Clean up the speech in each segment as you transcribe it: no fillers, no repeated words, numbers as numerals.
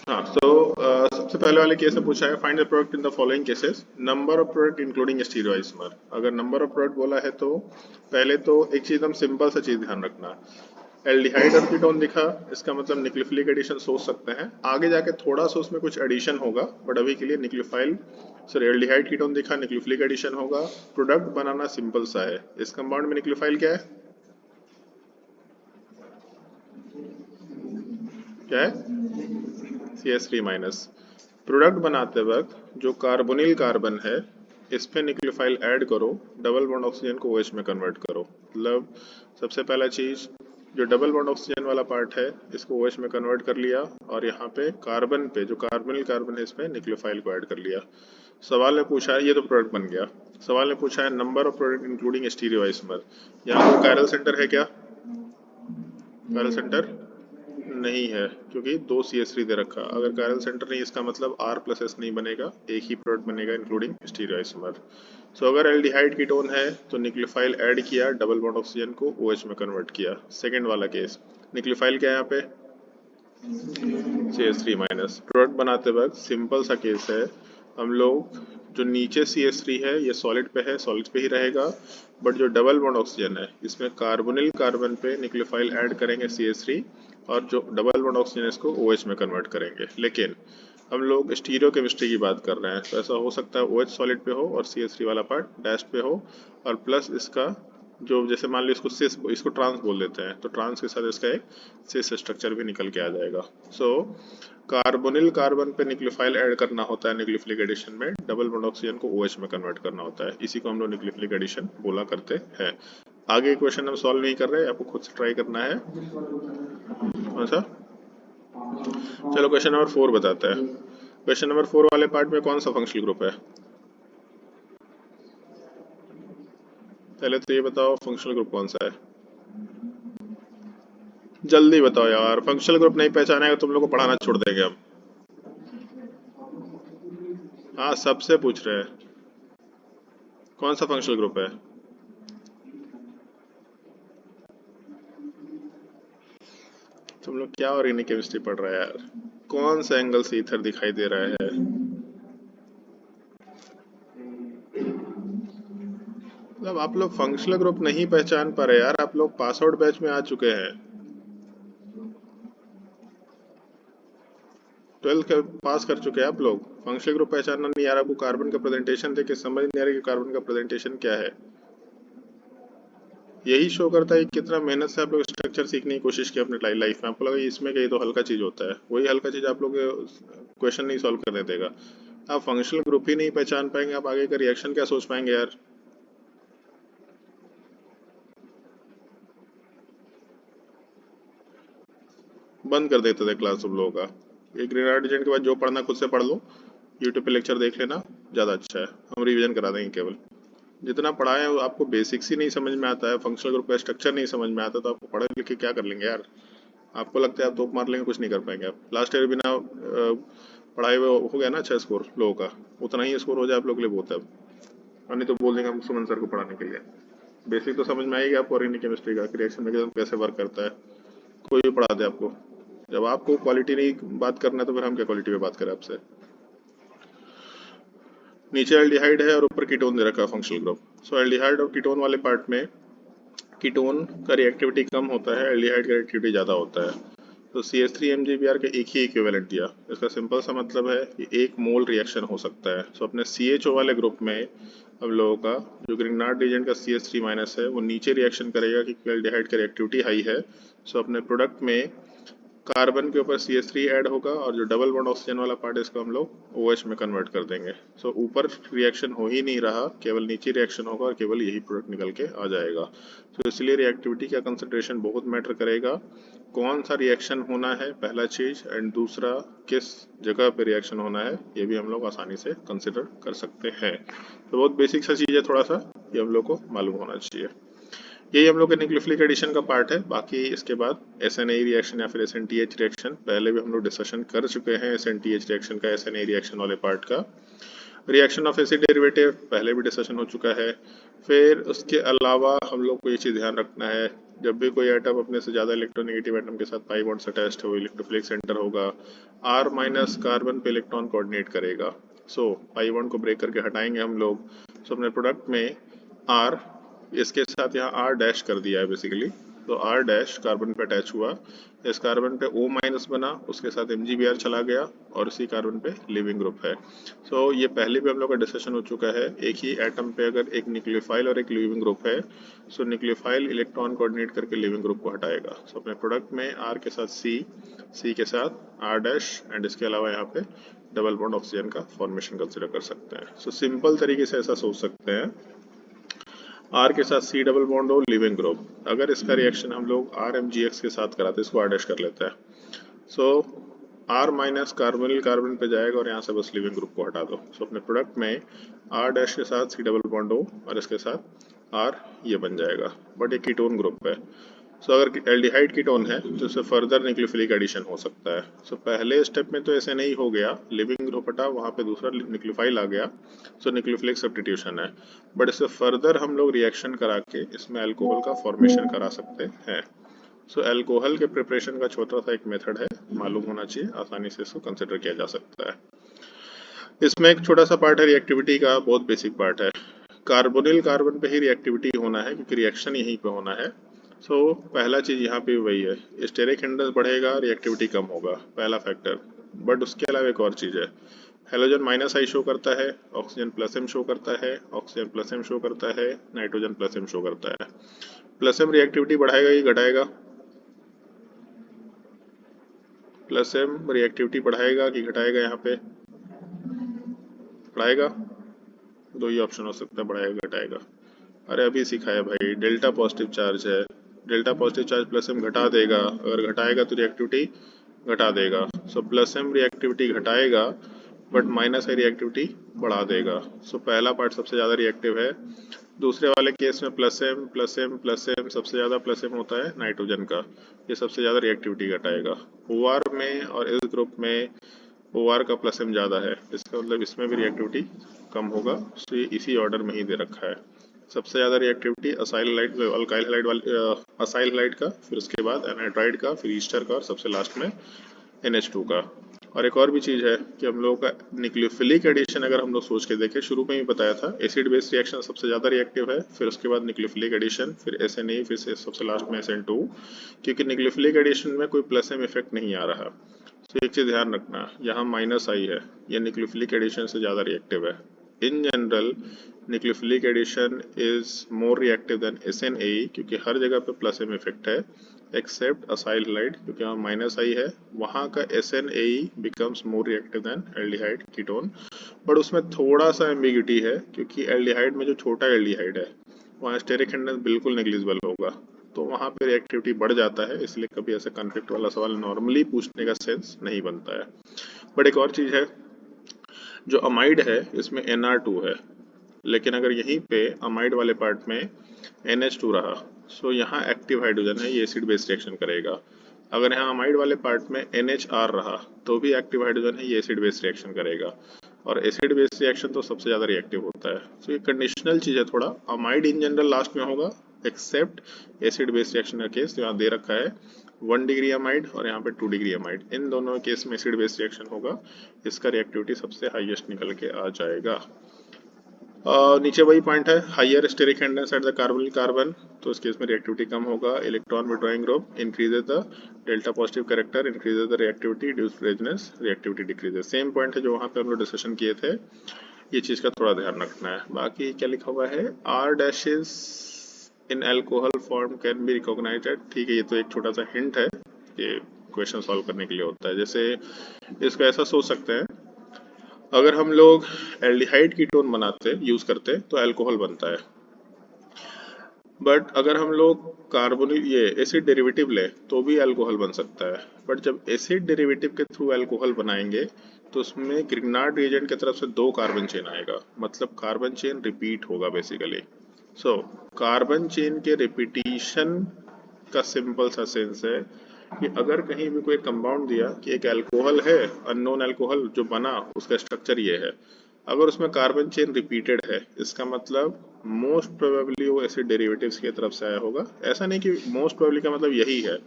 हाँ, सबसे पहले वाले केस में पूछा है find the product in the following cases, number of product including stereoisomer. अगर नंबर ऑफ प्रोडक्ट बोला है तो पहले तो एक चीज, हम सिंपल सा चीज ध्यान रखना, एल्डिहाइड और कीटोन दिखा, इसका मतलब न्यूक्लियोफिलिक एडिशन सोच सकते हैं। आगे जाके थोड़ा सा उसमें कुछ एडिशन होगा, बट अभी के लिए न्यूक्लियोफाइल सॉरी एल्डिहाइड कीटोन दिखा, न्यूक्लियोफिलिक एडिशन होगा। प्रोडक्ट बनाना सिंपल सा है। इस कंपाउंड में न्यूक्लियोफाइल क्या है, क्या है, CH3 माइनस। प्रोडक्ट बनाते वक्त जो कार्बोनिल कार्बन है इस पे न्यूक्लियोफाइल ऐड करो, डबल बॉन्ड ऑक्सीजन को OH में कन्वर्ट करो। मतलब सबसे पहला चीज, जो डबल बॉन्ड ऑक्सीजन वाला पार्ट है इसको OH में कन्वर्ट कर लिया, और यहाँ पे कार्बन पे जो कार्बोनिल कार्बन है इस पे न्यूक्लियोफाइल को ऐड कर लिया। सवाल ने पूछा है, ये तो प्रोडक्ट बन गया। सवाल ने पूछा है नंबर ऑफ प्रोडक्ट इंक्लूडिंग स्टीरियोआइसोमर। यहाँ को कायरल सेंटर है क्या, कायरल सेंटर नहीं है क्योंकि दो CH3 दे रखा। अगर कायरल सेंटर नहीं, इसका मतलब R+S नहीं बनेगा, एक ही प्रोडक्ट बनेगा इंक्लूडिंग स्टीरियोआइसोमर। सो अगर एल्डिहाइड कीटोन है तो न्यूक्लियोफाइल ऐड किया, डबल बॉन्ड ऑक्सीजन को OH में कन्वर्ट किया। सेकेंड वाला केस, न्यूक्लियोफाइल क्या है यहाँ पे, CH3 माइनस। प्रोडक्ट बनाते वक्त सिंपल सा केस है, हम लोग जो नीचे CH3 है ये सॉलिड पे है, सॉलिड पे ही रहेगा, बट जो डबल बॉन्ड ऑक्सीजन है इसमें कार्बोनिल कार्बन पे न्यूक्लियोफाइल ऐड करेंगे CH3, और जो डबल बॉन्ड ऑक्सीजन है इसको OH में कन्वर्ट करेंगे। लेकिन हम लोग स्टीरियो केमिस्ट्री की बात कर रहे हैं, तो ऐसा हो सकता है OH सॉलिड पे हो और CH3 वाला पार्ट डैश पे हो, और प्लस इसका जो, जैसे मान लो इसको सिस, इसको ट्रांस बोल देते हैं, तो ट्रांस के साथ इसका एक सिस स्ट्रक्चर भी निकल के आ जाएगा। सो कार्बोनिल कार्बन पे न्यूक्लियोफाइल ऐड करना होता है न्यूक्लियोफिलिक एडिशन में, डबल बॉन्ड ऑक्सीजन को OH में कन्वर्ट करना होता है, इसी को हम लोग न्यूक्लियोफिलिक एडिशन बोला करते हैं। आगे क्वेश्चन हम सॉल्व नहीं कर रहे, आपको खुद से ट्राई करना है। कौन सा, चलो क्वेश्चन नंबर 4 बताते हैं। क्वेश्चन नंबर 4 वाले पार्ट में कौन सा फंक्शनल ग्रुप है, पहले तो ये बताओ फंक्शनल ग्रुप कौन सा है, जल्दी बताओ यार, फंक्शनल ग्रुप नहीं पहचानेगा तुम लोग को पढ़ाना छोड़ देंगे हम। हाँ, सबसे पूछ रहे हैं कौन सा फंक्शनल ग्रुप है। तुम लोग क्या ऑर्गेनिक केमिस्ट्री पढ़ रहे हैं यार, कौन सा एंगल से ईथर दिखाई दे रहा है। मतलब आप लोग फंक्शनल ग्रुप नहीं पहचान पा रहे यार, आप लोग पास आउट बैच में आ चुके हैं, 12th पास कर चुके हैं आप लोग। फंक्शनल ग्रुप पहचानना नहीं आ रहा आपको, कार्बन का प्रेजेंटेशन देख के समझ नहीं आ रहा कि कार्बन का प्रेजेंटेशन क्या है। यही शो करता है कि कितना मेहनत से आप लोग स्ट्रक्चर सीखने की कोशिश की अपने लाइफ में। आपको लगा इसमें कहीं तो हल्का चीज होता है, वही हल्का चीज आप लोग क्वेश्चन नहीं सॉल्व करने देगा। आप फंक्शनल ग्रुप ही नहीं पहचान पाएंगे, आप आगे का रिएक्शन क्या सोच पाएंगे यार। बंद कर देते थे क्लास तुम लोगों का। एक ग्रेनाड डिजाइन के बाद जो पढ़ना खुद से पढ़ लो, यूट्यूब पे लेक्चर देख लेना, ज़्यादा अच्छा है, हम रिवीजन करा देंगे केवल। जितना पढ़ाए हैं आपको बेसिक्स ही नहीं समझ में आता है, फंक्शनल ग्रुप का स्ट्रक्चर नहीं समझ में आता, तो आपको पढ़े लिख के क्या कर लेंगे यार। आपको लगता है आप तोप मार लेंगे, कुछ नहीं कर पाएंगे आप। लास्ट ईयर बिना पढ़ाए हुए हो गया ना अच्छा स्कोर लोगों का, उतना ही स्कोर हो जाए आप लोग के लिए बहुत है। और नहीं तो बोल देंगे हम सुमन सर को पढ़ाने के लिए। बेसिक तो समझ में आएगी आपको ऑर्गेनिक केमिस्ट्री का, रिएक्शन मैकेनिज्म कैसे वर्क करता है, कोई भी पढ़ा दे आपको। जब आपको क्वालिटी नहीं बात करना है तो फिर हम क्या क्वालिटी पे बात करें आपसे। नीचे एल्डिहाइड है और ऊपर कीटोन दे रखा है फंक्शनल ग्रुप। सो एल्डिहाइड और कीटोन वाले पार्ट में कीटोन का रिएक्टिविटी कम होता है, एल्डिहाइड का रिएक्टिविटी ज़्यादा होता है। तो CH3 MgBr का एक ही इक्विवेलेंट दिया, इसका सिंपल सा मतलब है कि एक मोल रिएक्शन हो सकता है। सो अपने CHO वाले ग्रुप में हम लोगों का जो ग्रिग्नार्ड रिएजेंट का CH3 माइनस है वो नीचे रिएक्शन करेगा क्योंकि एल्डिहाइड का रिएक्टिविटी हाई है। सो अपने प्रोडक्ट में कार्बन के ऊपर CH3 ऐड होगा, और जो डबल बॉन्ड ऑक्सीजन वाला पार्ट है इसको हम लोग OH में कन्वर्ट कर देंगे। सो ऊपर रिएक्शन हो ही नहीं रहा, केवल नीचे रिएक्शन होगा और केवल यही प्रोडक्ट निकल के आ जाएगा। तो इसलिए रिएक्टिविटी का कंसंट्रेशन बहुत मैटर करेगा, कौन सा रिएक्शन होना है पहला चीज, एंड दूसरा किस जगह पे रिएक्शन होना है, ये भी हम लोग आसानी से कंसिडर कर सकते हैं। तो बहुत बेसिक सा चीज है, थोड़ा सा ये हम लोग को मालूम होना चाहिए। यही हम लोग के न्यूक्लियोफिलिक एडिशन का पार्ट है। बाकी इसके बाद SNA रिएक्शन या फिर SNTH रिएक्शन पहले भी हम लोग डिस्कशन कर चुके हैं, SNTH रिएक्शन का, SNA रिएक्शन वाले पार्ट का। रिएक्शन ऑफ एसिड डेरिवेटिव पहले भी डिस्कशन हो चुका है। फिर उसके अलावा हम लोग को ये चीज़ ध्यान रखना है, जब भी कोई एटम अपने से ज़्यादा इलेक्ट्रोनेगेटिव एटम के साथ पाई बॉन्ड से अटैच्ड हो, इलेक्ट्रोफिलिक सेंटर होगा, R माइनस कार्बन पे इलेक्ट्रॉन कोऑर्डिनेट करेगा। सो पाई बॉन्ड को ब्रेक करके हटाएंगे हम लोग। सो अपने प्रोडक्ट में R, इसके साथ यहाँ R डैश कर दिया है बेसिकली, तो R डैश कार्बन पे अटैच हुआ, इस कार्बन पे O माइनस बना, उसके साथ MgBr चला गया और इसी कार्बन पे लिविंग ग्रुप है। सो ये पहले भी हम लोग का डिस्कशन हो चुका है, एक ही एटम पे अगर एक न्यूक्लियोफाइल और एक लिविंग ग्रुप है, सो न्यूक्लियोफाइल इलेक्ट्रॉन कोऑर्डिनेट करके लिविंग ग्रुप को हटाएगा। सो अपने प्रोडक्ट में R के साथ C के साथ R डैश एंड इसके अलावा यहाँ पे डबल बॉन्ड ऑक्सीजन का फॉर्मेशन कंसिडर कर सकते हैं। सो सिंपल तरीके से ऐसा सोच सकते हैं, R के साथ C डबल बॉन्ड हो, लिविंग ग्रुप, अगर इसका रिएक्शन हम लोग RMgx के साथ कराते हैं, इसको R डैश कर लेते हैं। सो R माइनस कार्बोनिल कार्बन पे जाएगा और यहाँ से बस लिविंग ग्रुप को हटा दो। सो अपने प्रोडक्ट में R डैश के साथ C डबल बॉन्ड हो और इसके साथ R ये बन जाएगा, बट ये कीटोन ग्रुप है। सो अगर एल्डिहाइड कीटोन है तो इससे फर्दर न्यूक्लियोफिलिक एडिशन हो सकता है। सो पहले स्टेप में तो ऐसे नहीं हो गया, लिविंग ग्रुप हटा, वहाँ पे दूसरा न्यूक्लियोफाइल आ गया, सो न्यूक्लियोफिलिक सब्स्टिट्यूशन है, बट इससे फर्दर हम लोग रिएक्शन करा के इसमें अल्कोहल का फॉर्मेशन करा सकते हैं। सो अल्कोहल के प्रिपरेशन का छोटा सा एक मेथड है, मालूम होना चाहिए, आसानी से इसको कंसिडर किया जा सकता है। इसमें एक छोटा सा पार्ट है रिएक्टिविटी का, बहुत बेसिक पार्ट है। कार्बोनिल कार्बन पे ही रिएक्टिविटी होना है क्योंकि रिएक्शन यहीं पे होना है। सो पहला चीज यहाँ पे वही है, स्टेरिक हिंड्रेंस बढ़ेगा, रिएक्टिविटी कम होगा, पहला फैक्टर। बट उसके अलावा एक और चीज है, हेलोजन माइनस आई शो करता है, ऑक्सीजन प्लस एम शो करता है, ऑक्सीजन प्लस एम शो करता है, नाइट्रोजन प्लस एम शो करता है। प्लस एम रिएक्टिविटी बढ़ाएगा कि घटाएगा? प्लस एम रिएक्टिविटी बढ़ाएगा कि घटाएगा? यहाँ पे बढ़ाएगा, दो ही ऑप्शन हो सकता है, बढ़ाएगा घटाएगा। अरे अभी सिखाया भाई, डेल्टा पॉजिटिव चार्ज है, delta positive charge plus M घटा देगा, अगर घटाएगा तो रिएक्टिविटी घटा देगा। सो प्लस एम रिएक्टिविटी घटाएगा बट माइनस आई रिएक्टिविटी बढ़ा देगा। सो पहला पार्ट सबसे ज़्यादा रिएक्टिव है। दूसरे वाले केस में plus M plus M plus M, सबसे ज़्यादा प्लस एम होता है नाइट्रोजन का, ये सबसे ज़्यादा रिएक्टिविटी घटाएगा। OR में और इस ग्रुप में OR का प्लस एम ज़्यादा है, इसका मतलब इसमें भी रिएक्टिविटी कम होगा। सो ये इसी ऑर्डर में ही दे रखा है, सबसे ज़्यादा reactivity acyl halide alkyl halide वाले असाइल हैलाइड का, फिर उसके बाद एनाइड्राइड का, फिर ईस्टर का और सबसे लास्ट में NH2 का। और एक और भी चीज़ है कि हम लोगों का न्यूक्लियोफिलिक एडिशन अगर हम लोग सोच के देखें, शुरू में ही बताया था एसिड बेस रिएक्शन सबसे ज़्यादा रिएक्टिव है, फिर उसके बाद न्यूक्लियोफिलिक एडिशन, फिर SNA, फिर से सबसे लास्ट में SN2, क्योंकि न्यूक्लियोफिलिक एडिशन में कोई प्लस एम इफेक्ट नहीं आ रहा। तो एक चीज़ ध्यान रखना, यहाँ माइनस आई है, यह न्यूक्लियोफिलिक एडिशन से ज़्यादा रिएक्टिव है। In general nucleophilic addition is more reactive than SNAE, क्योंकि हर जगह पे प्लस एम इफेक्ट है एक्सेप्ट असाइल हैलाइड, क्योंकि वहाँ माइनस आई है, वहाँ का SNAE becomes more reactive than aldehyde ketone. But उसमें थोड़ा सा एम्बिग्यूटी है, क्योंकि एल्डिहाइड में जो छोटा एल्डिहाइड है वहाँ स्टेरिक हिंड्रेंस बिल्कुल नेग्लिजिबल होगा, तो वहाँ पे रिएक्टिविटी बढ़ जाता है, इसलिए कभी ऐसा कॉन्फ्लिक्ट वाला सवाल नॉर्मली पूछने का सेंस नहीं बनता है। बट एक और चीज़ है, जो अमाइड है इसमें NR2 है, लेकिन अगर यहीं पे अमाइड वाले पार्ट में NH2 रहा, सो यहाँ एक्टिव हाइड्रोजन है, ये एसिड बेस रिएक्शन करेगा। अगर यहाँ अमाइड वाले पार्ट में NHR रहा तो भी एक्टिव हाइड्रोजन है, ये एसिड बेस रिएक्शन करेगा, और एसिड बेस रिएक्शन तो सबसे ज़्यादा रिएक्टिव होता है। सो ये कंडीशनल चीज़ है थोड़ा, अमाइड इन जनरल लास्ट में होगा एक्सेप्ट एसिड बेस रिएक्शन का केस, तो यहाँ दे रखा है 1 डिग्री अमाइड और यहाँ पे 2 डिग्री अमाइड, इन दोनों केस में एसिड बेस रिएक्शन होगा, इसका रिएक्टिविटी सबसे हाईएस्ट निकल के आ जाएगा। नीचे वही पॉइंट है, higher steric hindrance at the carbonyl carbon, तो इस केस में रिएक्टिविटी कम होगा। Electron withdrawing group increases the delta positive character, increases the reactivity, deuce resonance, reactivity decreases. Same point है जो वहाँ पे हम लोग डिस्कशन किए थे, ये चीज़ का थोड़ा ध्यान रखना है। बाकी क्या लिखा हुआ है, R dashes in alcohol form can be recognised, ठीक है, ये तो एक छोटा सा हिंट है, ये क्वेश्चन सॉल्व करने के लिए होता है। जैसे इसको ऐसा सोच सकते हैं, अगर हम लोग एल्डिहाइड कीटोन बनाते यूज करते तो अल्कोहल बनता है, बट अगर हम लोग कार्बोनिल ये एसिड डेरिवेटिव ले तो भी अल्कोहल बन सकता है। बट जब एसिड डेरिवेटिव के थ्रू अल्कोहल बनाएंगे तो उसमें ग्रिग्नार्ड रिएजेंट की तरफ से 2 कार्बन चेन आएगा, मतलब कार्बन चेन रिपीट होगा बेसिकली। सो कार्बन चेन के रिपीटिशन का सिंपल सा सेंस है कि अगर कहीं भी कोई कंपाउंड दिया कि एक अल्कोहल है, अननोन अल्कोहल जो बना, उसका स्ट्रक्चर ये है, अगर उसमें कार्बन चेन रिपीटेड है, इसका मतलब मोस्ट प्रोबेबली वो एसिड डेरिवेटिव्स की तरफ से आया होगा। ऐसा नहीं कि मोस्ट प्रोबेबली का मतलब यही है,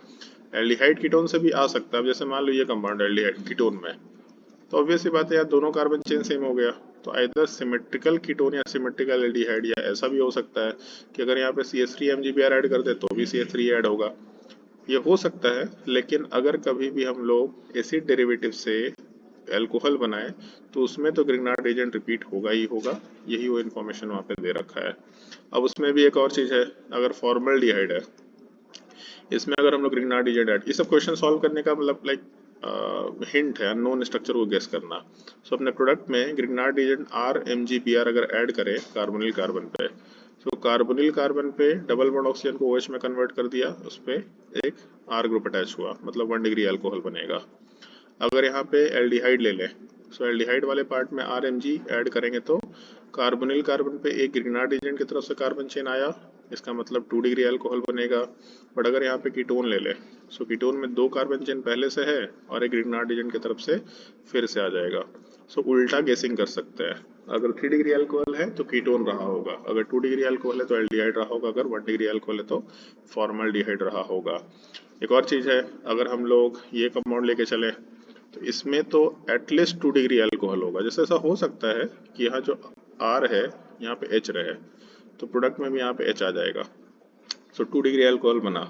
एल्डिहाइड कीटोन से भी आ सकता है। अब जैसे मान लो ये कंपाउंड एल्डिहाइड कीटोन में, तो ऑब्वियस सी बात है यार, दोनों कार्बन चेन सेम हो गया, तो आइदर सिमेट्रिकल कीटोन या सिमेट्रिकल एल्डिहाइड, या ऐसा भी हो सकता है कि अगर यहाँ पे CH3MgBr ऐड कर दे तो भी CH3 ऐड होगा, ये हो सकता है। लेकिन अगर कभी भी हम लोग एसिड डेरिवेटिव से एल्कोहल बनाए तो उसमें तो ग्रिग्नार्ड एजेंट रिपीट होगा ही होगा, यही वो इन्फॉर्मेशन वहाँ पे दे रखा है। अब उसमें भी एक और चीज़ है, अगर फॉर्मल्डिहाइड है, इसमें अगर हम लोग ग्रिग्नार्ड एजेंट ऐड, ये सब क्वेश्चन सॉल्व करने का मतलब लाइक हिंट है, अननोन स्ट्रक्चर को गेस करना। सो अपने प्रोडक्ट में ग्रिग्नार्ड एजेंट RMgBr अगर ऐड करें कार्बोनिल कार्बन पे, तो कार्बोनिल कार्बन पे डबल बॉन्ड ऑक्सीजन को OH में कन्वर्ट कर दिया, उस पर एक R ग्रुप अटैच हुआ, मतलब 1 डिग्री अल्कोहल बनेगा। अगर यहाँ पे एल्डिहाइड ले लें, सो एल्डिहाइड वाले पार्ट में RMg ऐड करेंगे तो कार्बोनिल कार्बन पे एक ग्रिग्नार्ड एजेंट की तरफ से कार्बन चेन आया, इसका मतलब 2 डिग्री अल्कोहल बनेगा। बट अगर यहाँ पे कीटोन ले लें, सो कीटोन में 2 कार्बन चेन पहले से है और एक ग्रिग्नार्ड एजेंट की तरफ से फिर से आ जाएगा। सो उल्टा गेसिंग कर सकते हैं, अगर 3 डिग्री अल्कोहल है तो कीटोन रहा होगा, अगर 2 डिग्री अल्कोहल है तो एल्डिहाइड रहा होगा, अगर 1 डिग्री अल्कोहल है तो फॉर्मल्डिहाइड रहा होगा। एक और चीज़ है, अगर हम लोग ये कंपाउंड लेके चले तो इसमें तो एटलीस्ट 2 डिग्री अल्कोहल होगा। जैसे ऐसा हो सकता है कि यहाँ जो R है यहाँ पे H रहे, तो प्रोडक्ट में भी यहाँ पे H आ जाएगा, सो 2 डिग्री अल्कोहल बना।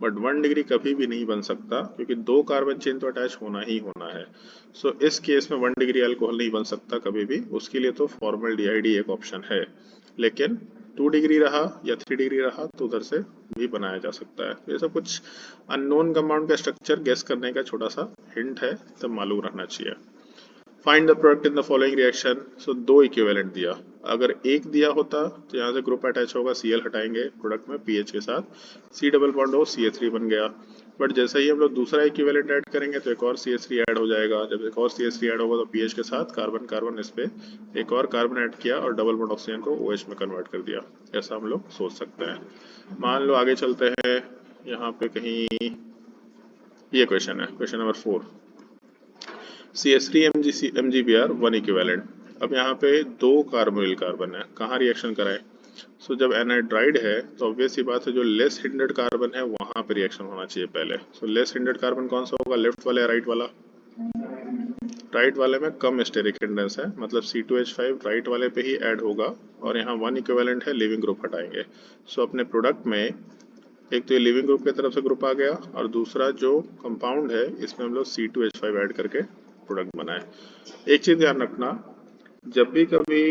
बट 1 डिग्री कभी भी नहीं बन सकता, क्योंकि 2 कार्बन चेन तो अटैच होना ही होना है। सो इस केस में 1 डिग्री अल्कोहल नहीं बन सकता कभी भी, उसके लिए तो फॉर्मल्डिहाइड ही एक ऑप्शन है। लेकिन 2 डिग्री रहा या 3 डिग्री रहा तो उधर से भी बनाया जा सकता है। ये सब कुछ अननोन कंपाउंड का स्ट्रक्चर गेस करने का छोटा सा हिंट है, तब मालूम रहना चाहिए। Find the product in the following reaction, so 2 equivalent दिया, अगर एक दिया होता तो यहाँ से ग्रुप अटैच होगा, Cl हटाएंगे प्रोडक्ट में पीएच के साथ, C डबल बॉन्ड हो CH3 बन गया। बट जैसे ही हम लोग दूसरा इक्विवेलेंट ऐड करेंगे तो एक और CH3 ऐड हो जाएगा, जब एक और CH3 ऐड होगा तो पीएच के साथ कार्बन कार्बन इस पे एक और कार्बन ऐड किया और डबल बॉन्ड ऑक्सीजन को OH में कन्वर्ट कर दिया। ऐसा हम लोग सोच सकते हैं। मान लो आगे चलते हैं, यहाँ पे कहीं ये क्वेश्चन है, क्वेश्चन नंबर 4, CH3MgBr 1 इक्विवेलेंट। अब यहाँ पे 2 कार्बोनिल कार्बन है, कहाँ रिएक्शन कराएं? सो जब एनाहाइड्राइड है तो ऑब्वियस सी बात है, जो लेस हिंडेड कार्बन है वहां पे रिएक्शन होना चाहिए पहले। सो लेस हिंडेड कार्बन कौन सा होगा, लेफ्ट वाला या राइट वाला? राइट वाले में कम स्टेरिक हिंडेंस है, मतलब C2H5 राइट वाले पे ही ऐड होगा, और यहाँ 1 इक्विवेलेंट है, लिविंग ग्रुप हटाएंगे। सो अपने प्रोडक्ट में एक तो ये लिविंग ग्रुप की तरफ से ग्रुप आ गया, और दूसरा जो कंपाउंड है इसमें हम लोग C2H5 ऐड करके प्रोडक्ट बनाए। एक चीज ध्यान रखना, जब भी कभी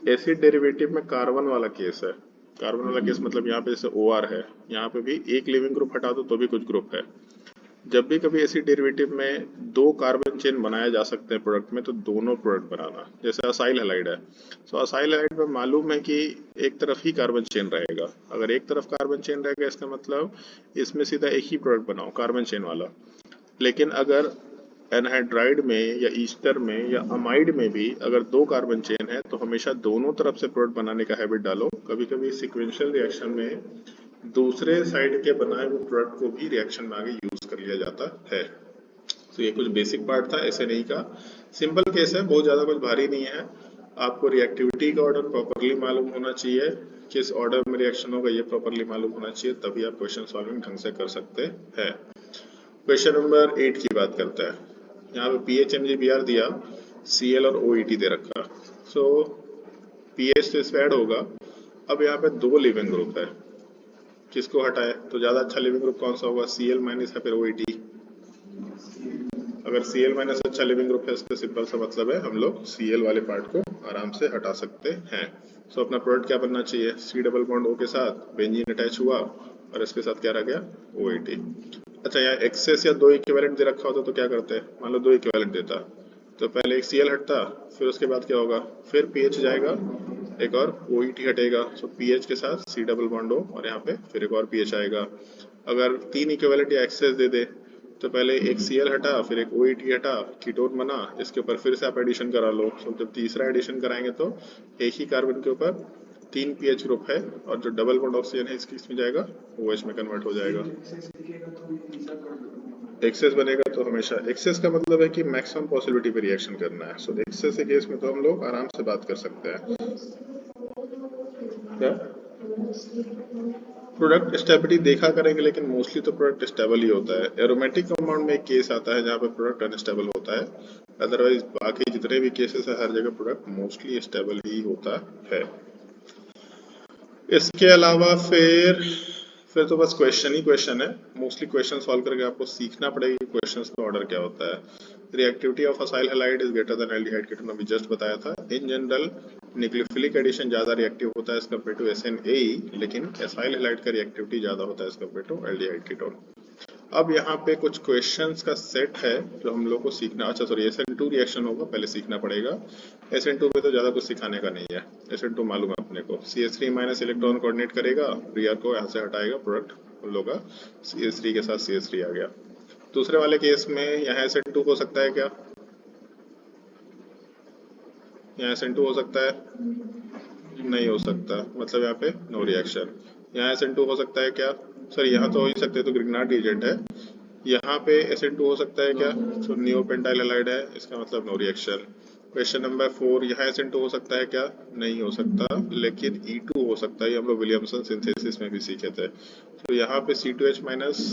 एसिड डेरिवेटिव में कार्बन वाला केस है, कार्बन वाला केस मतलब यहाँ पे जैसे OR है, यहाँ पे भी एक लिविंग ग्रुप हटा दो तो भी कुछ ग्रुप है। जब भी कभी एसिड डेरिवेटिव में 2 कार्बन चेन बनाए जा सकते हैं प्रोडक्ट में, तो दोनों प्रोडक्ट बनाना। जैसे असाइल हैलाइड है, तो असाइल हैलाइड में मालूम है कि एक तरफ ही कार्बन चेन रहेगा, अगर एक तरफ कार्बन चेन रहेगा इसका मतलब इसमें सीधा एक ही प्रोडक्ट बनाओ कार्बन चेन वाला। लेकिन अगर एनहाइड्राइड में या ईस्टर में या अमाइड में भी अगर 2 कार्बन चेन है तो हमेशा दोनों तरफ से प्रोडक्ट बनाने का हैबिट डालो। कभी कभी सिक्वेंशियल रिएक्शन में दूसरे साइड के बनाए हुए प्रोडक्ट को भी रिएक्शन में आगे यूज कर लिया जाता है। तो ये कुछ बेसिक पार्ट था, ऐसे नहीं का सिंपल केस है, बहुत ज्यादा कुछ भारी नहीं है। आपको रिएक्टिविटी का ऑर्डर प्रॉपरली मालूम होना चाहिए, किस ऑर्डर में रिएक्शन होगा ये प्रॉपरली मालूम होना चाहिए, तभी आप क्वेश्चन सॉल्विंग ढंग से कर सकते हैं। क्वेश्चन नंबर 8 की बात करते हैं। यहाँ पे PHMgBr दिया, Cl और OET दे रखा। सो पीएच तो इसमें ऐड होगा। अब यहाँ पे 2 लिविंग ग्रुप है, किसको हटाए तो ज्यादा अच्छा लिविंग ग्रुप कौन सा होगा, Cl माइनस या फिर OET? अगर Cl माइनस अच्छा लिविंग ग्रुप है, इसका सिंपल सा मतलब है हम लोग Cl वाले पार्ट को आराम से हटा सकते हैं। सो अपना प्रोडक्ट क्या बनना चाहिए, C डबल बॉन्ड O के साथ बेंजीन अटैच हुआ और इसके साथ क्या रह गया, OET। अच्छा, यहाँ एक्सेस या 2 इक्विवेलेंट दे रखा होता तो क्या करते हैं, मान लो 2 इक्विवेलेंट देता तो पहले एक Cl हटता, फिर उसके बाद क्या होगा, फिर पीएच जाएगा, एक और OET हटेगा। सो पीएच के साथ C डबल बॉन्ड O और यहाँ पे फिर एक और पीएच आएगा। अगर 3 इक्विवेलेंट या एक्सेस दे दे तो पहले एक Cl हटा, फिर एक OET हटा, कीटोन बना, इसके ऊपर फिर से आप एडिशन करा लो। सो जब तीसरा एडिशन कराएंगे तो एक ही कार्बन के ऊपर 3 पीएच ग्रुप है, और जो डबल बॉन्ड ऑक्सीजन है इसमें जाएगा OH में कन्वर्ट हो जाएगा। एक्सेस बनेगा तो हमेशा एक्सेस का मतलब है कि मैक्सिमम पॉसिबिलिटी पे रिएक्शन करना है। सो एक्सेस के केस में तो हम लोग आराम से बात कर सकते हैं। क्या प्रोडक्ट स्टेबिलिटी देखा करेंगे, लेकिन मोस्टली तो प्रोडक्ट स्टेबल ही होता है। एरोमेटिक कंपाउंड में एक केस आता है जहाँ पे प्रोडक्ट अनस्टेबल होता है, अदरवाइज बाकी जितने भी केसेस है हर जगह प्रोडक्ट मोस्टली स्टेबल ही होता है। इसके अलावा फिर तो बस क्वेश्चन ही क्वेश्चन है। मोस्टली क्वेश्चन सॉल्व करके आपको सीखना पड़ेगा कि क्वेश्चंस का ऑर्डर क्या होता है। Reactivity of acyl halide is greater than aldehyde ketone, अभी जस्ट बताया था। इन जनरल न्यूक्लियोफिलिक एडिशन ज्यादा रिएक्टिव होता है एज कम्पेयर टू SNAE, लेकिन एसाइल हैलाइड का रिएक्टिविटी ज्यादा होता है as compare to aldehyde ketone. अब यहाँ पे कुछ क्वेश्चंस का सेट है जो हम लोग को सीखना, अच्छा सॉरी SN2 रिएक्शन होगा, पहले सीखना पड़ेगा। SN2 पे तो ज्यादा कुछ सिखाने का नहीं है, SN2 मालूम है अपने को। CH3 माइनस इलेक्ट्रॉन कोऑर्डिनेट करेगा, Br को यहाँ से हटाएगा, प्रोडक्ट हम लोग का CH3 के साथ CH3 आ गया। दूसरे वाले केस में यहाँ SN2 हो सकता है क्या? यहाँ SN2 हो सकता है? नहीं हो सकता, मतलब यहाँ पे नो रिएक्शन। यहाँ SN2 हो सकता है क्या? सर यहाँ तो हो ही सकते हैं, तो ग्रिग्नार्ड एजेंट है। यहाँ पे SN2 हो सकता है क्या? तो नियोपेंटाइल हैलाइड है, इसका मतलब नो रिएक्शन। क्वेश्चन नंबर 4, यहाँ SN2 हो सकता है क्या? नहीं हो सकता, लेकिन E2 हो सकता है, ये हम लोग विलियमसन सिंथेसिस में भी सीखे थे। तो यहाँ पे C2H minus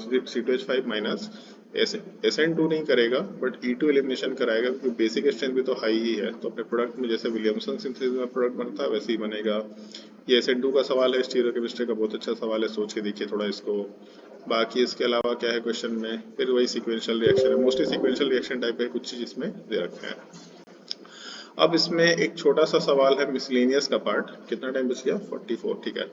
C2H5 minus SN2 नहीं करेगा, बट E2 एलिमिनेशन कराएगा, क्योंकि बेसिक स्ट्रेंथ भी तो हाई ही है। तो अपने प्रोडक्ट में जैसे विलियमसन सिंथेसिस में प्रोडक्ट बनता है वैसे ही बनेगा। ये SN2 का सवाल है, स्टीरियोकेमिस्ट्री का बहुत अच्छा सवाल है, सोच के देखिए थोड़ा इसको। बाकी इसके अलावा क्या है क्वेश्चन में, फिर वही सीक्वेंशियल रिएक्शन है, मोस्टली सीक्वेंशियल रिएक्शन टाइप के कुछ चीज इसमें दे रखे हैं। अब इसमें एक छोटा सा सवाल है मिसलेनियस का पार्ट। कितना टाइम बच गया? 44, ठीक है।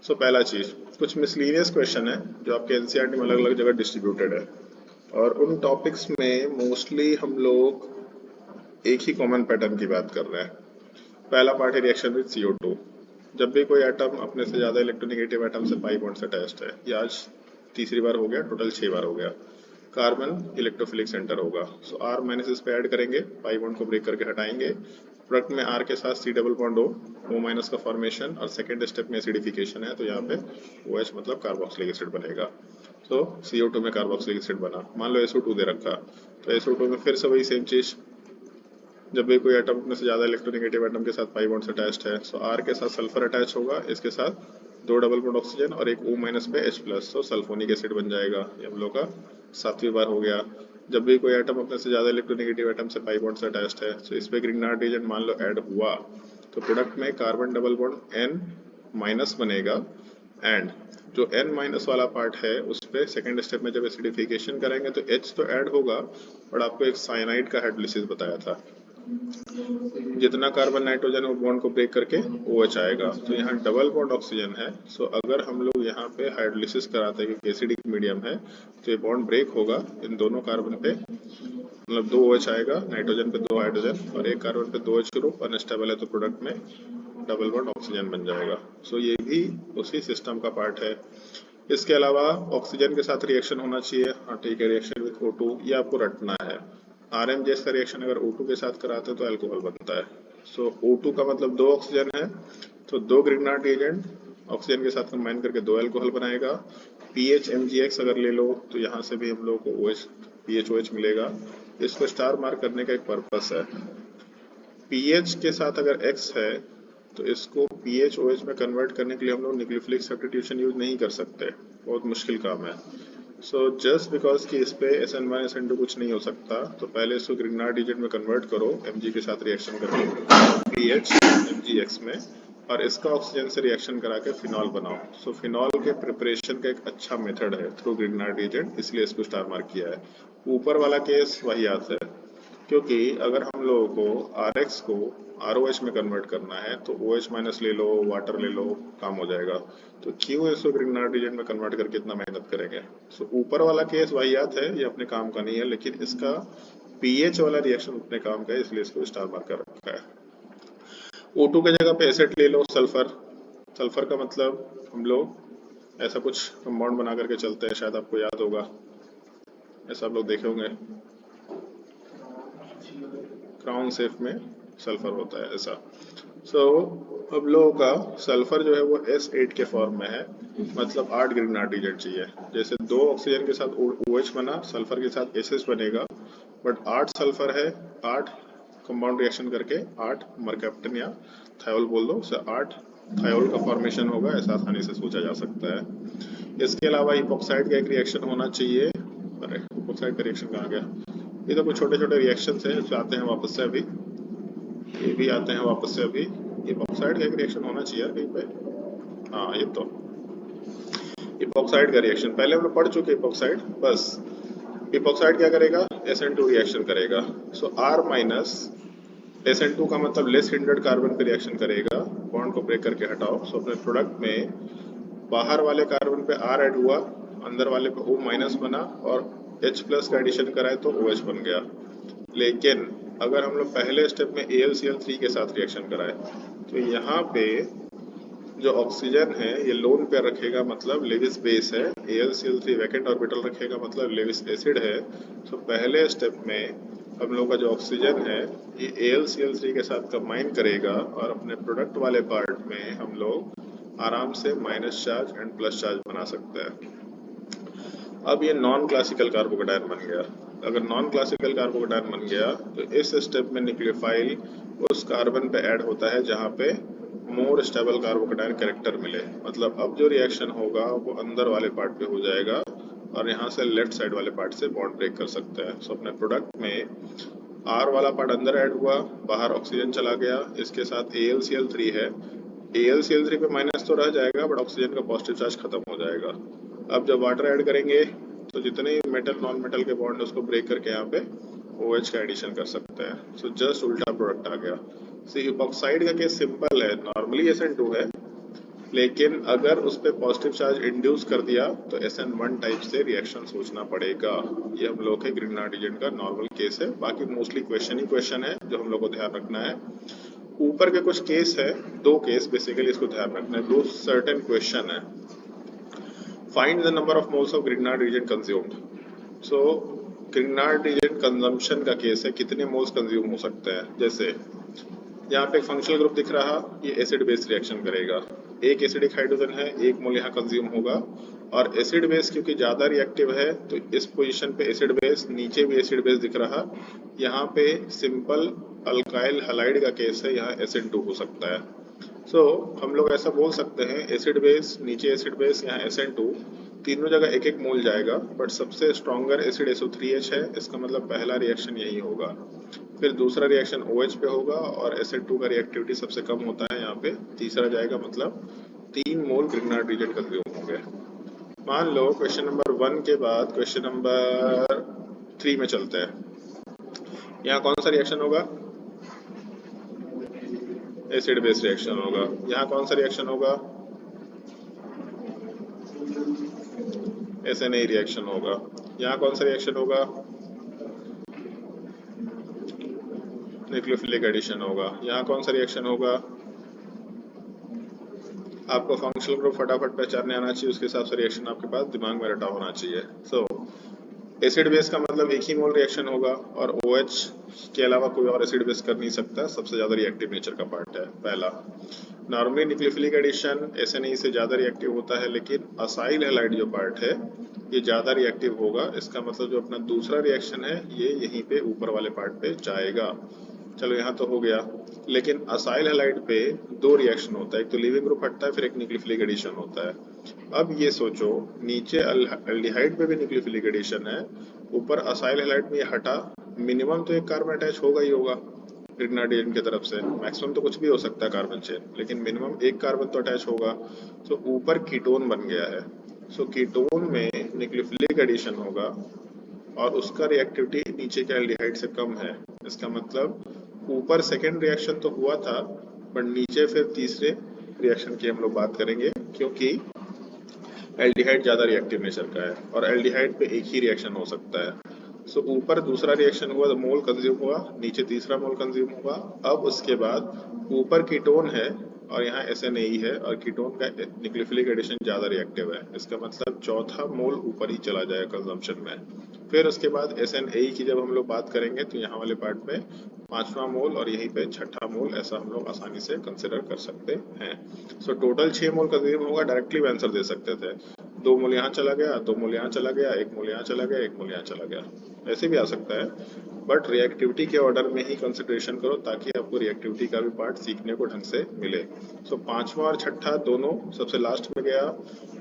सो पहला चीज, कुछ मिसलेनियस क्वेश्चन है जो आपके एनसीईआरटी में अलग अलग जगह डिस्ट्रीब्यूटेड है, और उन टॉपिक्स में मोस्टली हम लोग एक ही कॉमन पैटर्न की बात कर रहे हैं। पहला पार्ट है रिएक्शन विद CO2। जब भी कोई एटम अपने से ज्यादा इलेक्ट्रोनेगेटिव एटम से पाई बॉन्ड से अटैच्ड है, ये आज तीसरी बार हो गया, टोटल 6 बार हो गया। कार्बन इलेक्ट्रोफिलिक सेंटर होगा, सो R माइनस इस पे ऐड करेंगे, पाई बॉन्ड को ब्रेक करके हटाएंगे। प्रोडक्ट में R के साथ C double bond O minus का फॉर्मेशन, और सेकेंड स्टेप में एसिडिफिकेशन है, तो यहाँ पे OH मतलब कार्बोक्सिलिक एसिड बनेगा। तो CO2 में कार्बोक्सिलिक एसिड बना। मान लो SO2 दे रखा, तो SO2 में फिर से वही सेम चीज, जब भी कोई एटम अपने से ज्यादा इलेक्ट्रोनेगेटिव एटम के साथ पाई बॉन्ड से अटैच्ड है, सो R के साथ सल्फर अटैच होगा, इसके साथ 2 डबल बॉन्ड ऑक्सीजन और एक O माइनस पे H प्लस, तो सल्फोनिक एसिड बन जाएगा। ये हम लोग का 7वीं बार हो गया। जब भी कोई एटम अपने से ज्यादा इलेक्ट्रोनेगेटिव एटम से पाई बॉन्ड से अटैच्ड है, तो इस पे ग्रिग्नार्ड एजेंट मान लो ऐड हुआ, तो प्रोडक्ट में carbon double bond N minus बनेगा, एंड जो N माइनस वाला पार्ट है उस पे सेकेंड स्टेप में जब एसिडिफिकेशन करेंगे तो H तो ऐड होगा, और आपको एक साइनाइड का हाइड्रोलिसिस बताया था, जितना कार्बन नाइट्रोजन वो बॉन्ड को ब्रेक करके OH आएगा। तो यहाँ डबल बॉन्ड ऑक्सीजन है, सो अगर हम लोग यहाँ पे हाइड्रोलिसिस कराते हैं क्योंकि एसिडिक मीडियम है, तो ये बॉन्ड ब्रेक होगा, इन दोनों कार्बन पे मतलब 2 OH आएगा, नाइट्रोजन पे 2 हाइड्रोजन और एक कार्बन पे 2 H ग्रुप, अनस्टेबल है तो प्रोडक्ट में डबल बॉन्ड ऑक्सीजन बन जाएगा। सो ये भी उसी सिस्टम का पार्ट है। इसके अलावा ऑक्सीजन के साथ रिएक्शन होना चाहिए, हाँ ठीक है, रिएक्शन विद O2 ये आपको रटना है। RMJS का रिएक्शन अगर O2 के साथ कराते हैं तो अल्कोहल बनता है। सो O2 का मतलब 2 ऑक्सीजन है, तो 2 ग्रिग्नार्ड एजेंट ऑक्सीजन के साथ कंबाइन करके 2 अल्कोहल बनाएगा। PH MgX अगर ले लो तो यहाँ से भी हम लोग को OH PHOH मिलेगा। इसको स्टार मार्क करने का एक पर्पस है, पीएच के साथ अगर X है तो इसको PHOH में कन्वर्ट करने के लिए हम लोग न्यूक्लियोफिलिक सब्स्टिट्यूशन यूज नहीं कर सकते, बहुत मुश्किल काम है। सो जस्ट बिकॉज कि इस पे SN1 SN2 कुछ नहीं हो सकता, तो पहले इसको ग्रिग्नार्ड एजेंट में कन्वर्ट करो Mg के साथ रिएक्शन करके PH MgX में, और इसका ऑक्सीजन से रिएक्शन करा के फिनॉल बनाओ। सो फिनॉल के प्रिपरेशन का एक अच्छा मेथड है थ्रू ग्रिग्नार्ड एजेंट, इसलिए इसको स्टार मार्क किया है। ऊपर वाला केस वही आता है, क्योंकि अगर हम लोगों को RX को ROH में कन्वर्ट करना है तो OH माइनस ले लो, वाटर ले लो, काम हो जाएगा। तो क्यों इसको ग्रिग्नार्ड एजेंट में कन्वर्ट करके इतना मेहनत करेंगे। सो ऊपर वाला केस वाहियात है, ये अपने काम का नहीं है, लेकिन इसका पीएच वाला रिएक्शन अपने काम का है, इसलिए इसको स्टार मार्क कर रखा है। O2 के जगह पे एसिड ले लो, सल्फर। सल्फर का मतलब हम लोग ऐसा कुछ कंपाउंड बना करके चलते हैं, शायद आपको याद होगा, ऐसा आप लोग देखे होंगे, क्राउन शेप में सल्फर होता है ऐसा। सो अब लोगों का सल्फर जो है वो S8 के फॉर्म में है, मतलब 8 ग्रिग्नार्ड रिएजेंट चाहिए। जैसे 2 ऑक्सीजन के साथ OH बना, सल्फर के साथ SS बनेगा, बट 8 सल्फर है, 8 कंपाउंड रिएक्शन करके 8 मरकैप्टन या थायोल बोल दो, उससे 8 थायोल का फॉर्मेशन होगा, ऐसा आसानी से सोचा जा सकता है। इसके अलावा इपॉक्साइड का एक रिएक्शन होना चाहिए। अरे इपॉक्साइड का रिएक्शन कहाँ गया? ये तो कुछ छोटे छोटे रिएक्शन है जो आते हैं वापस से अभी, ये भी आते हैं वापस से अभी। इपॉक्साइड का एक रिएक्शन होना चाहिए यार कहीं पे। हाँ ये तो इपॉक्साइड का रिएक्शन पहले हम लोग पढ़ चुके इपॉक्साइड। बस इपॉक्साइड क्या करेगा? SN2 रिएक्शन करेगा। सो R माइनस SN2 का मतलब लेस हिंडर्ड कार्बन पे रिएक्शन करेगा, बॉन्ड को ब्रेक करके हटाओ। सो अपने प्रोडक्ट में बाहर वाले कार्बन पे R ऐड हुआ, अंदर वाले पे O माइनस बना, और H प्लस का एडिशन कराए तो OH बन गया। लेकिन अगर हम लोग पहले स्टेप में AlCl3 के साथ रिएक्शन कराए तो यहाँ पे जो ऑक्सीजन है ये लोन पेयर रखेगा, मतलब लेविस बेस है। AlCl3 वैकेंट ऑर्बिटल रखेगा, मतलब लेविस एसिड है। तो पहले स्टेप में हम लोग का जो ऑक्सीजन है ये AlCl3 के साथ कंबाइन करेगा, और अपने प्रोडक्ट वाले पार्ट में हम लोग आराम से minus charge and plus charge बना सकते हैं। अब ये नॉन क्लासिकल कार्बोकेटायन बन गया। अगर नॉन क्लासिकल कार्बोकेटायन बन गया तो इस स्टेप में न्यूक्लियोफाइल उस कार्बन पे ऐड होता है जहाँ पे मोर स्टेबल कार्बोकेटायन कैरेक्टर मिले, मतलब अब जो रिएक्शन होगा वो अंदर वाले पार्ट पे हो जाएगा और यहाँ से लेफ्ट साइड वाले पार्ट से बॉन्ड ब्रेक कर सकता है। सो अपने प्रोडक्ट में R वाला पार्ट अंदर ऐड हुआ, बाहर ऑक्सीजन चला गया, इसके साथ AlCl3 है। AlCl3 पे माइनस तो रह जाएगा बट ऑक्सीजन का पॉजिटिव चार्ज खत्म हो जाएगा। अब जब वाटर ऐड करेंगे तो जितने मेटल नॉन मेटल के बॉन्ड उसको ब्रेक करके यहाँ पे OH का एडिशन कर सकते हैं। सो जस्ट उल्टा प्रोडक्ट आ गया। सी इपॉक्साइड का केस सिंपल है, नॉर्मली SN2 है, लेकिन अगर उस पर पॉजिटिव चार्ज इंड्यूस कर दिया तो SN1 टाइप से रिएक्शन सोचना पड़ेगा। ये हम लोग के ग्रिग्नार्ड रिएजेंट का नॉर्मल केस है। बाकी मोस्टली क्वेश्चन ही क्वेश्चन है जो हम लोग को ध्यान रखना है। ऊपर के कुछ केस है, 2 केस बेसिकली इसको ध्यान रखना है, 2 सर्टेन क्वेश्चन है। Find the number of moles of Grignard reagent consumed. So Grignard reagent consumption का केस है, कितने मोल्स कंज्यूम हो सकते हैं। जैसे यहाँ पे एक फंक्शनल ग्रुप दिख रहा, ये एसिड बेस रिएक्शन करेगा, एक एसिडिक हाइड्रोजन है, 1 मोल यहाँ कंज्यूम होगा, और एसिड बेस क्योंकि ज़्यादा रिएक्टिव है तो इस पोजीशन पे एसिड बेस, नीचे भी एसिड बेस दिख रहा, यहाँ पे सिंपल अल्काइल हैलाइड का केस है, यहाँ SN2 हो सकता है। सो हम लोग ऐसा बोल सकते हैं, एसिड बेस, नीचे एसिड बेस, यहाँ SN2, तीनों जगह 1-1 मोल जाएगा, बट सबसे स्ट्रॉन्गर एसिड SO3H है, इसका मतलब पहला रिएक्शन यही होगा। फिर दूसरा रिएक्शन OH पे होगा और SN2 का रिएक्टिविटी सबसे कम होता है यहाँ पे, तीसरा जाएगा, मतलब 3 मोल ग्रिग्नार्ड रिएजेंट कंज्यूम हो गए। मान लो क्वेश्चन नंबर 1 के बाद क्वेश्चन नंबर 3 में चलते हैं। यहाँ कौन सा रिएक्शन होगा? एसिड बेस रिएक्शन होगा। यहाँ कौन सा रिएक्शन होगा? SNA रिएक्शन होगा। यहाँ कौन सा रिएक्शन होगा? न्यूक्लियोफिलिक एडिशन होगा। यहाँ कौन सा रिएक्शन होगा? आपको फंक्शनल ग्रुप फटाफट पहचानने आना चाहिए, उसके हिसाब से रिएक्शन आपके पास दिमाग में रटा होना चाहिए। सो एसिड बेस का मतलब 1 ही मोल रिएक्शन होगा, और OH के अलावा कोई और एसिड बेस कर नहीं सकता, सबसे ज़्यादा रिएक्टिव नेचर का पार्ट है पहला। नॉर्मली न्यूक्लियोफिलिक एडिशन SNA से ज़्यादा रिएक्टिव होता है, लेकिन असाइल हैलाइड जो पार्ट है ये ज़्यादा रिएक्टिव होगा। इसका मतलब जो अपना दूसरा रिएक्शन है ये यहीं पे ऊपर वाले पार्ट पे जाएगा। चलो यहाँ तो हो गया, लेकिन असाइल हैलाइड पे 2 रिएक्शन होता है, एक तो लीविंग ग्रुप हटता है, फिर एक न्यूक्लियोफिलिक एडिशन होता है। अब ये सोचो, नीचे एल्डिहाइड पे भी न्यूक्लियोफिलिक एडिशन है, ऊपर असाइल हैलाइड में ये हटा, मिनिमम तो एक कार्बन अटैच होगा ही होगा ग्रिग्नार्ड रिएजेंट की तरफ से, मैक्सिमम तो कुछ भी हो सकता है कार्बन चेन, लेकिन मिनिमम एक कार्बन तो अटैच होगा। तो ऊपर कीटोन बन गया है। सो कीटोन में न्यूक्लियोफिलिक एडिशन होगा और उसका रिएक्टिविटी नीचे के एल्डिहाइड से कम है। इसका मतलब ऊपर सेकेंड रिएक्शन तो हुआ था, पर नीचे फिर तीसरे रिएक्शन की हम लोग बात करेंगे, क्योंकि एल्डिहाइड ज़्यादा रिएक्टिव नेचर का है और एल्डिहाइड पे एक ही रिएक्शन हो सकता है। सो ऊपर दूसरा रिएक्शन हुआ तो मोल कंज्यूम हुआ, नीचे तीसरा मोल कंज्यूम हुआ। अब उसके बाद ऊपर कीटोन है और यहाँ SNAE है, और कीटोन का न्यूक्लियोफिलिक एडिशन ज़्यादा रिएक्टिव है, इसका मतलब चौथा मोल ऊपर ही चला जाएगा कंजम्पशन में। फिर उसके बाद SNAE की जब हम लोग बात करेंगे तो यहाँ वाले पार्ट में 5वां मोल और यहीं पे 6ठा मोल, ऐसा हम लोग आसानी से कंसिडर कर सकते हैं। सो टोटल 6 मोल कंज्यूम होगा, डायरेक्टली भी आंसर दे सकते थे। 2 मोल यहाँ चला गया, 2 मोल यहाँ चला गया, 1 मोल यहाँ चला गया, 1 मोल यहाँ चला गया, ऐसे भी आ सकता है। बट रिएक्टिविटी के ऑर्डर में ही कंसिडरेशन करो ताकि आपको रिएक्टिविटी का भी पार्ट सीखने को ढंग से मिले। सो 5वां और 6ठा दोनों सबसे लास्ट में गया,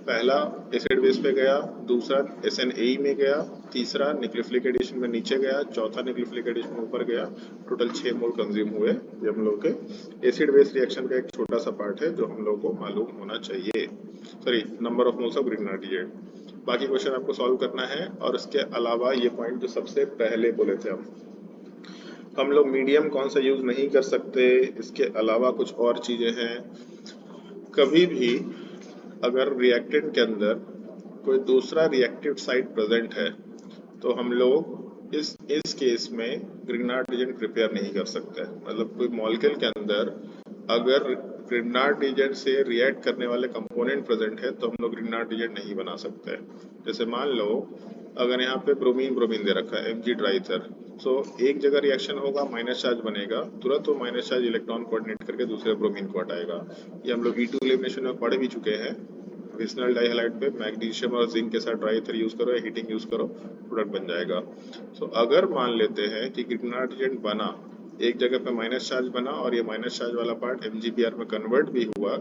पहला एसिड बेस पे गया, दूसरा SNAE में गया, तीसरा न्यूक्लियोफिलिक एडिशन में नीचे गया, चौथा न्यूक्लियोफिलिक एडिशन में ऊपर गया। टोटल 6 मोल कंज्यूम हुए। ये हम लोग के एसिड बेस रिएक्शन का एक छोटा सा पार्ट है जो हम लोग को मालूम होना चाहिए। Sorry, number of moles of Grignard agent. बाकी क्वेश्चन आपको सॉल्व करना है। और इसके अलावा ये पॉइंट जो सबसे पहले बोले थे हम लोग मीडियम कौन सा यूज नहीं कर सकते, इसके अलावा कुछ और चीजें हैं। कभी भी अगर रिएक्टेंट के अंदर कोई दूसरा रिएक्टिव साइट प्रेजेंट है तो हम लोग इस केस में ग्रिग्नार्ड एजेंट प्रिपेयर नहीं कर सकते। मतलब कोई मॉलिक्यूल के अंदर अगर ग्रिग्नार्ड एजेंट से रिएक्ट करने वाले कंपोनेंट प्रेजेंट है तो हम लोग ग्रिग्नार्ड एजेंट नहीं बना सकते। जैसे मान लो अगर यहाँ पे ब्रोमीन दे रखा है Mg ट्राइथर, सो एक जगह रिएक्शन होगा, माइनस चार्ज बनेगा, तुरंत वो माइनस चार्ज इलेक्ट्रॉन कोऑर्डिनेट करके दूसरे ब्रोमीन को हटाएगा। ये हम लोग E2 एलिमिनेशन में पढ़ भी चुके हैं। विस्नल डाइहालाइड पे मैग्नीशियम और जिंक के साथ ट्राइथर यूज करो या हीटिंग यूज करो, प्रोडक्ट बन जाएगा। सो अगर मान लेते हैं कि ग्रिग्नार्ड एजेंट बना, एक जगह पे माइनस चार्ज बना और ये माइनस चार्ज वाला पार्ट MgBr में कन्वर्ट भी हुआ,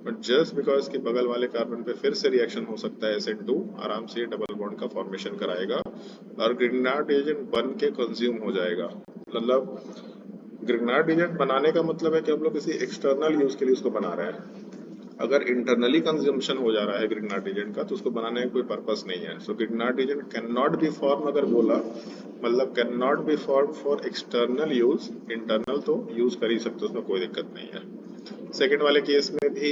बट जस्ट बिकॉज कि बगल वाले कार्बन पे फिर से रिएक्शन हो सकता है, SN2 आराम से डबल बॉन्ड का फॉर्मेशन कराएगा और ग्रिग्नार्ड एजेंट बन के कंज्यूम हो जाएगा। मतलब ग्रिग्नार्ड एजेंट बनाने का मतलब है कि हम लोग किसी एक्सटर्नल यूज के लिए उसको बना रहे हैं। अगर इंटरनली कंजम्पशन हो जा रहा है ग्रिग्नार्ड एजेंट का तो उसको बनाने का कोई पर्पस नहीं है। So Grignard agent can not be form, अगर बोला मतलब can not be form for external use, internal तो यूज कर ही सकते, उसमें कोई दिक्कत नहीं है। सेकेंड वाले केस में भी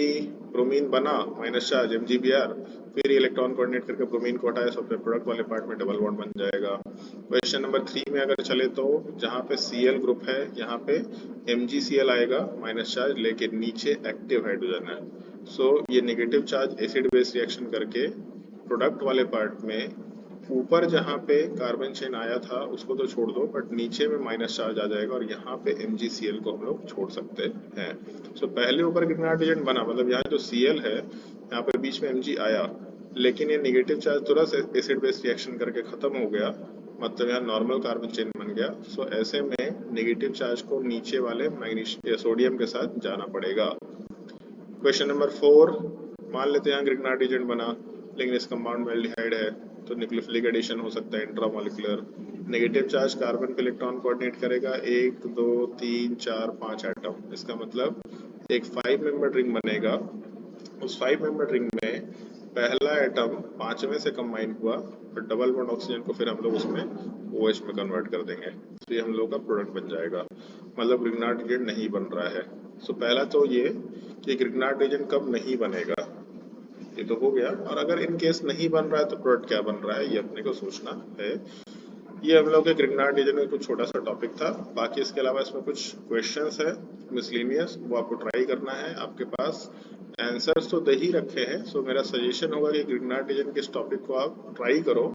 ब्रोमीन बना, माइनस चार्ज MgBr, फिर इलेक्ट्रॉन कोऑर्डिनेट करके ब्रोमीन को हटाया, सब प्रोडक्ट वाले पार्ट में डबल बॉन्ड बन जाएगा। क्वेश्चन नंबर 3 में अगर चले तो जहाँ पे Cl ग्रुप है यहाँ पे MgCl आएगा माइनस चार्ज, लेकिन नीचे एक्टिव हाइड्रोजन है। सो ये negative charge acid base reaction करके प्रोडक्ट वाले पार्ट में ऊपर जहाँ पे कार्बन चेन आया था उसको तो छोड़ दो, बट नीचे में माइनस चार्ज आ जाएगा और यहाँ पे MgCl को हम लोग छोड़ सकते हैं। सो पहले ऊपर ग्रिग्नार्ड एजेंट बना, मतलब यहाँ जो Cl है यहाँ पे बीच में Mg आया, लेकिन ये नेगेटिव चार्ज तुरंत एसिड बेस रिएक्शन करके खत्म हो गया, मतलब यहाँ नॉर्मल कार्बन चेन बन गया। सो ऐसे में नेगेटिव चार्ज को नीचे वाले मैग्नीशियम सोडियम के साथ जाना पड़ेगा। क्वेश्चन नंबर 4, मान लेते हैं यहाँ ग्रिग्नार्ड एजेंट बना लेकिन इस कंपाउंड में एल्डिहाइड है तो न्यूक्लियोफिलिक एडिशन हो सकता है इंट्रामॉलिक्यूलर। नेगेटिव चार्ज कार्बन पे इलेक्ट्रॉन कोऑर्डिनेट करेगा 1 2 3 4 5 एटम। इसका मतलब एक 5 मेंबर रिंग बनेगा। उस 5 मेंबर रिंग में पहला एटम 5 में से कंबाइन हुआ, फिर डबल बॉन्ड ऑक्सीजन को फिर हम लोग उसमें OH में कन्वर्ट कर देंगे, तो ये हम लोग का प्रोडक्ट बन जाएगा। मतलब ग्रिग्नार्ड एजेंट नहीं बन रहा है। सो पहला तो ये कि ग्रिग्नार्ड एजेंट कब नहीं बनेगा, ये तो हो गया। और अगर इन केस नहीं बन रहा है तो प्रोडक्ट क्या बन रहा है ये अपने को सोचना है। ये हम लोग के ग्रिग्नार्ड एजेंट में कुछ छोटा सा टॉपिक था। बाकी इसके अलावा इसमें कुछ क्वेश्चंस है मिसलेनियस, वो आपको ट्राई करना है। आपके पास आंसर्स तो दे ही रखे हैं, सो मेरा सजेशन होगा कि ग्रिग्नार्ड एजेंट के इस टॉपिक को आप ट्राई करो।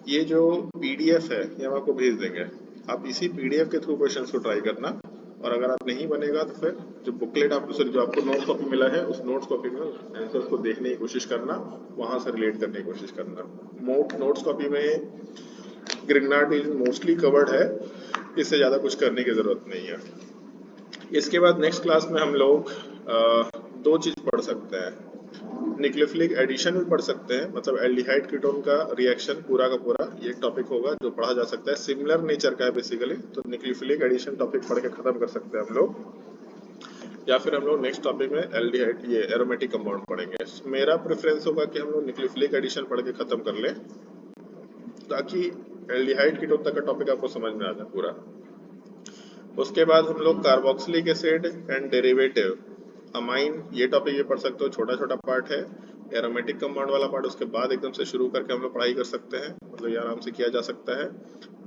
ये जो PDF है ये हम आपको भेज देंगे, आप इसी PDF के थ्रू क्वेश्चंस को ट्राई करना। और अगर आप नहीं बनेगा तो फिर जो बुकलेट आपको सॉरी जो आपको नोट्स कॉपी मिला है उस नोट्स कॉपी में आंसर्स को देखने की कोशिश करना, वहां से रिलेट करने की कोशिश करना। नोट्स कॉपी में ग्रिग्नार्ड एजेंट मोस्टली कवर्ड है, इससे ज़्यादा कुछ करने की ज़रूरत नहीं है। इसके बाद नेक्स्ट क्लास में हम लोग 2 चीज़ पढ़ सकते हैं। न्यूक्लियोफिलिक एडिशन भी पढ़ सकते हैं, मतलब एल्डिहाइड कीटोन का रिएक्शन पूरा का पूरा ये टॉपिक होगा जो पढ़ा जा सकता है, सिमिलर नेचर का है बेसिकली। तो न्यूक्लियोफिलिक एडिशन टॉपिक पढ़ के खत्म कर सकते हैं हम लोग, या फिर हम लोग नेक्स्ट टॉपिक में एल्डिहाइड ये एरोमेटिक कंपाउंड पढ़ेंगे। मेरा प्रेफरेंस होगा कि हम लोग न्यूक्लियोफिलिक एडिशन पढ़ के खत्म कर लें ताकि एल्डिहाइड कीटोन तक का टॉपिक आपको समझ में आ जाए पूरा। उसके बाद हम लोग carboxylic acid and derivative amine ये टॉपिक ये पढ़ सकते हो, छोटा छोटा पार्ट है। एरोमेटिक कंपाउंड वाला पार्ट उसके बाद एकदम से शुरू करके हम लोग पढ़ाई कर सकते हैं, मतलब ये आराम से किया जा सकता है।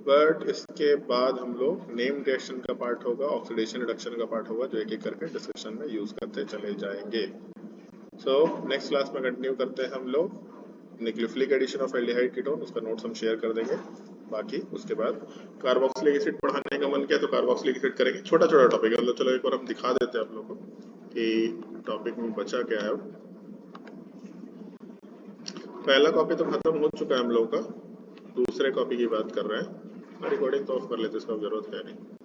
बट इसके बाद हम लोग नेम रिएक्शन का पार्ट होगा, ऑक्सीडेशन रिडक्शन का पार्ट होगा, जो एक एक करके डिस्कशन में यूज करते चले जाएंगे। सो नेक्स्ट क्लास में कंटिन्यू करते हैं हम लोग nucleophilic addition of aldehyde ketone, उसका नोट्स हम शेयर कर देंगे। बाकी उसके बाद कार्बोक्सिलिक एसिड पढ़ाने का मन किया तो कार्बोक्सिलिक एसिड करेंगे। छोटा छोटा टॉपिक है, मतलब चलो एक बार हम दिखा देते हैं आप लोगों को कि टॉपिक में बचा क्या है। पहला कॉपी तो खत्म हो चुका है हम लोगों का, दूसरे कॉपी की बात कर रहे हैं। रिकॉर्डिंग तो ऑफ कर लेते, इसका जरूरत है नहीं।